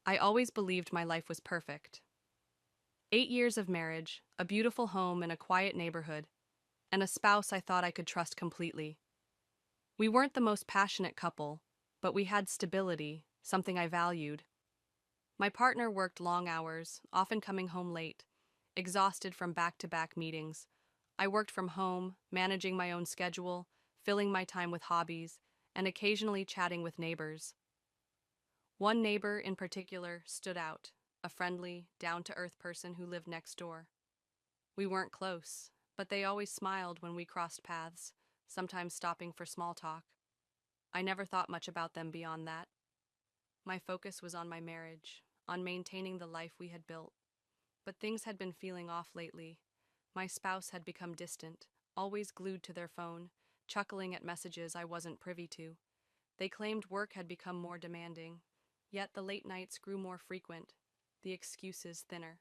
I always believed my life was perfect. 8 years of marriage, a beautiful home in a quiet neighborhood, and a spouse I thought I could trust completely. We weren't the most passionate couple, but we had stability, something I valued. My partner worked long hours, often coming home late, exhausted from back to back meetings. I worked from home, managing my own schedule, filling my time with hobbies, and occasionally chatting with neighbors. One neighbor in particular stood out, a friendly, down to earth person who lived next door. We weren't close, but they always smiled when we crossed paths, sometimes stopping for small talk. I never thought much about them beyond that. My focus was on my marriage, on maintaining the life we had built. But things had been feeling off lately. My spouse had become distant, always glued to their phone, chuckling at messages I wasn't privy to. They claimed work had become more demanding, yet the late nights grew more frequent, the excuses thinner.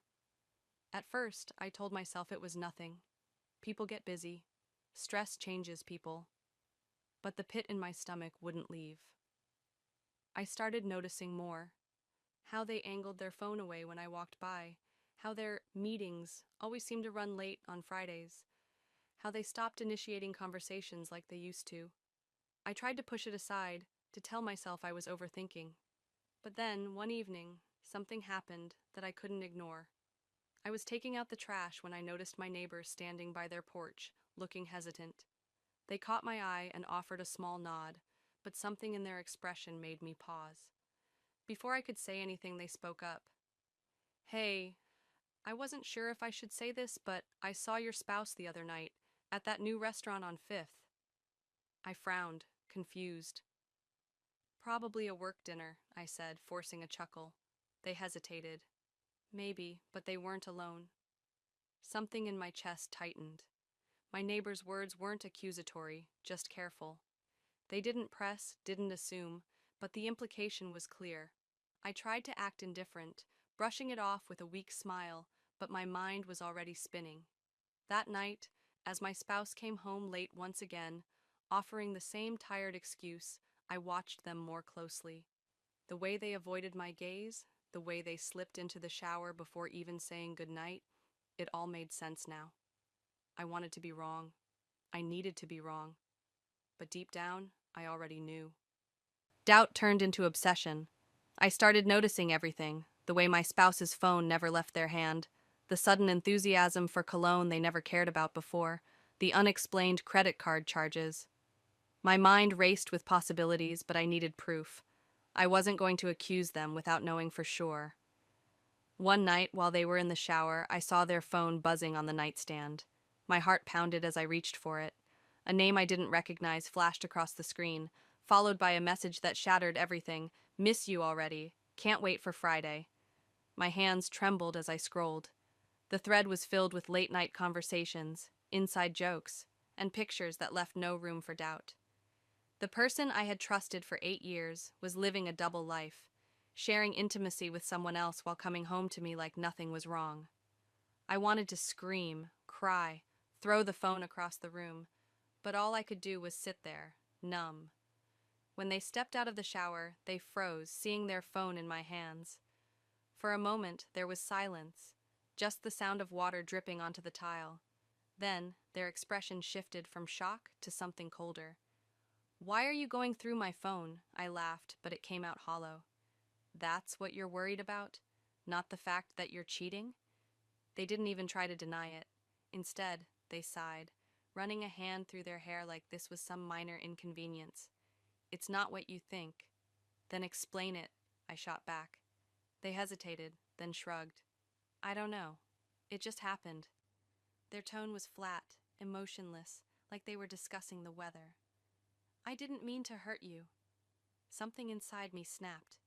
At first, I told myself it was nothing. People get busy. Stress changes people. But the pit in my stomach wouldn't leave. I started noticing more. How they angled their phone away when I walked by. How their meetings always seemed to run late on Fridays. How they stopped initiating conversations like they used to. I tried to push it aside, to tell myself I was overthinking. But then, one evening, something happened that I couldn't ignore. I was taking out the trash when I noticed my neighbors standing by their porch, looking hesitant. They caught my eye and offered a small nod, but something in their expression made me pause. Before I could say anything, they spoke up. "Hey, I wasn't sure if I should say this, but I saw your spouse the other night, at that new restaurant on Fifth." I frowned, confused. "Probably a work dinner," I said, forcing a chuckle. They hesitated. Maybe, but they weren't alone. Something in my chest tightened. My neighbor's words weren't accusatory, just careful. They didn't press, didn't assume, but the implication was clear. I tried to act indifferent, brushing it off with a weak smile, but my mind was already spinning. That night, as my spouse came home late once again, offering the same tired excuse, I watched them more closely. The way they avoided my gaze, the way they slipped into the shower before even saying goodnight, it all made sense now. I wanted to be wrong. I needed to be wrong. But deep down, I already knew. Doubt turned into obsession. I started noticing everything, the way my spouse's phone never left their hand, the sudden enthusiasm for cologne they never cared about before, the unexplained credit card charges. My mind raced with possibilities, but I needed proof. I wasn't going to accuse them without knowing for sure. One night, while they were in the shower, I saw their phone buzzing on the nightstand. My heart pounded as I reached for it. A name I didn't recognize flashed across the screen, followed by a message that shattered everything. "Miss you already. Can't wait for Friday." My hands trembled as I scrolled. The thread was filled with late-night conversations, inside jokes, and pictures that left no room for doubt. The person I had trusted for 8 years was living a double life, sharing intimacy with someone else while coming home to me like nothing was wrong. I wanted to scream, cry, throw the phone across the room, but all I could do was sit there, numb. When they stepped out of the shower, they froze, seeing their phone in my hands. For a moment, there was silence, just the sound of water dripping onto the tile. Then, their expression shifted from shock to something colder. "Why are you going through my phone?" I laughed, but it came out hollow. "That's what you're worried about? Not the fact that you're cheating?" They didn't even try to deny it. Instead, they sighed, running a hand through their hair like this was some minor inconvenience. "It's not what you think." "Then explain it," I shot back. They hesitated, then shrugged. "I don't know. It just happened." Their tone was flat, emotionless, like they were discussing the weather. "I didn't mean to hurt you." Something inside me snapped.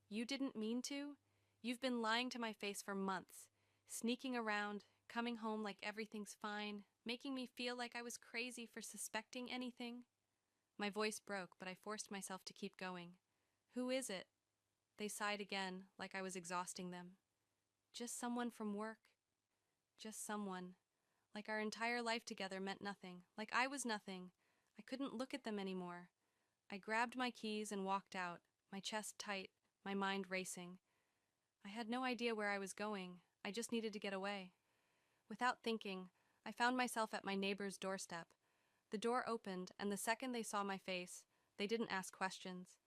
"You didn't mean to? You've been lying to my face for months, sneaking around, coming home like everything's fine, making me feel like I was crazy for suspecting anything." My voice broke, but I forced myself to keep going. "Who is it?" They sighed again, like I was exhausting them. "Just someone from work." Just someone. Like our entire life together meant nothing, like I was nothing. I couldn't look at them anymore. I grabbed my keys and walked out, my chest tight, my mind racing. I had no idea where I was going. I just needed to get away. Without thinking, I found myself at my neighbor's doorstep. The door opened, and the second they saw my face, they didn't ask questions.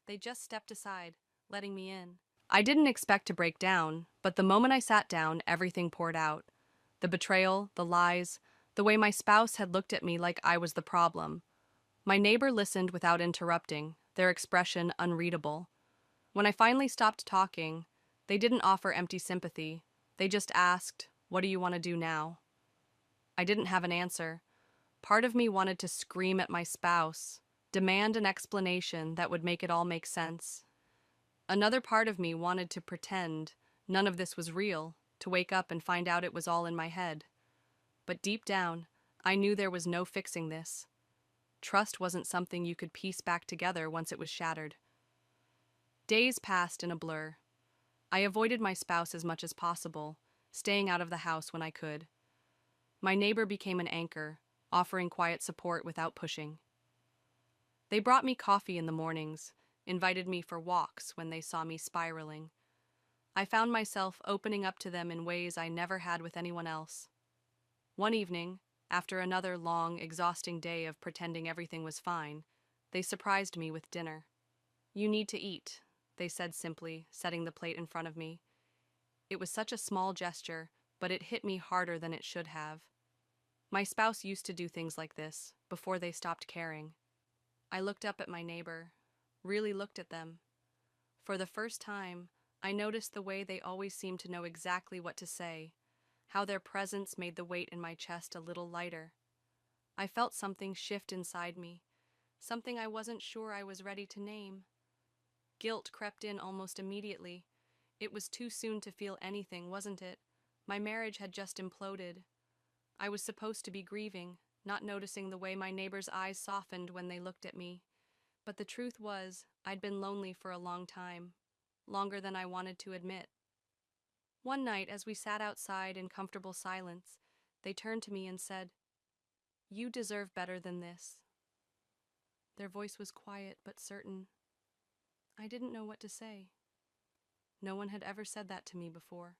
They just stepped aside, letting me in. I didn't expect to break down, but the moment I sat down, everything poured out. The betrayal, the lies, the way my spouse had looked at me like I was the problem. My neighbor listened without interrupting, their expression unreadable. When I finally stopped talking, they didn't offer empty sympathy. They just asked, "What do you want to do now?" I didn't have an answer. Part of me wanted to scream at my spouse, demand an explanation that would make it all make sense. Another part of me wanted to pretend none of this was real, to wake up and find out it was all in my head. But deep down, I knew there was no fixing this. Trust wasn't something you could piece back together once it was shattered. Days passed in a blur. I avoided my spouse as much as possible, staying out of the house when I could. My neighbor became an anchor, offering quiet support without pushing. They brought me coffee in the mornings, invited me for walks when they saw me spiraling. I found myself opening up to them in ways I never had with anyone else. One evening, after another long, exhausting day of pretending everything was fine, they surprised me with dinner. "You need to eat," they said simply, setting the plate in front of me. It was such a small gesture, but it hit me harder than it should have. My spouse used to do things like this, before they stopped caring. I looked up at my neighbor, really looked at them. For the first time, I noticed the way they always seemed to know exactly what to say, how their presence made the weight in my chest a little lighter. I felt something shift inside me, something I wasn't sure I was ready to name. Guilt crept in almost immediately. It was too soon to feel anything, wasn't it? My marriage had just imploded. I was supposed to be grieving, not noticing the way my neighbor's eyes softened when they looked at me. But the truth was, I'd been lonely for a long time, longer than I wanted to admit. One night, as we sat outside in comfortable silence, they turned to me and said, "You deserve better than this." Their voice was quiet but certain. I didn't know what to say. No one had ever said that to me before.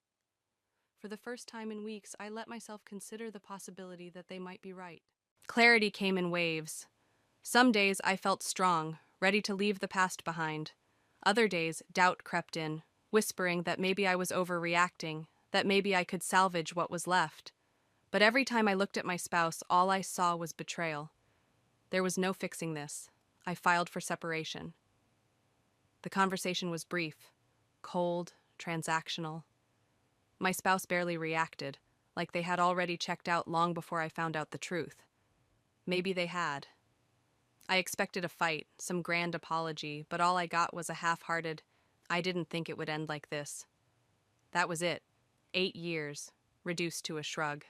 For the first time in weeks, I let myself consider the possibility that they might be right. Clarity came in waves. Some days I felt strong, ready to leave the past behind. Other days, doubt crept in, whispering that maybe I was overreacting, that maybe I could salvage what was left. But every time I looked at my spouse, all I saw was betrayal. There was no fixing this. I filed for separation. The conversation was brief, cold, transactional. My spouse barely reacted, like they had already checked out long before I found out the truth. Maybe they had. I expected a fight, some grand apology, but all I got was a half-hearted, "I didn't think it would end like this." That was it. 8 years, reduced to a shrug.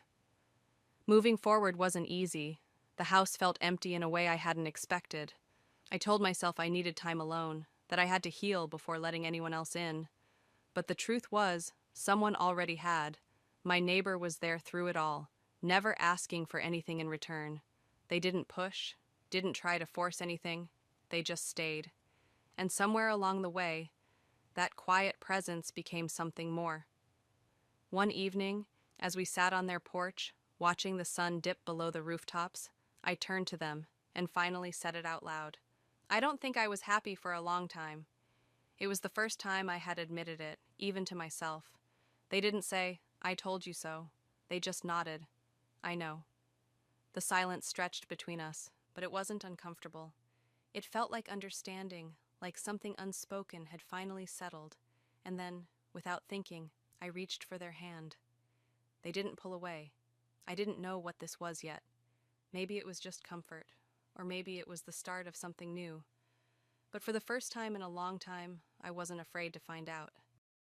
Moving forward wasn't easy. The house felt empty in a way I hadn't expected. I told myself I needed time alone, that I had to heal before letting anyone else in. But the truth was, someone already had. My neighbor was there through it all, never asking for anything in return. They didn't push, didn't try to force anything. They just stayed. And somewhere along the way, that quiet presence became something more. One evening, as we sat on their porch, watching the sun dip below the rooftops, I turned to them and finally said it out loud. I don't think I was happy for a long time. It was the first time I had admitted it, even to myself. They didn't say, "I told you so." They just nodded. "I know." The silence stretched between us, but it wasn't uncomfortable. It felt like understanding, like something unspoken had finally settled. And then, without thinking, I reached for their hand. They didn't pull away. I didn't know what this was yet. Maybe it was just comfort, or maybe it was the start of something new. But for the first time in a long time, I wasn't afraid to find out.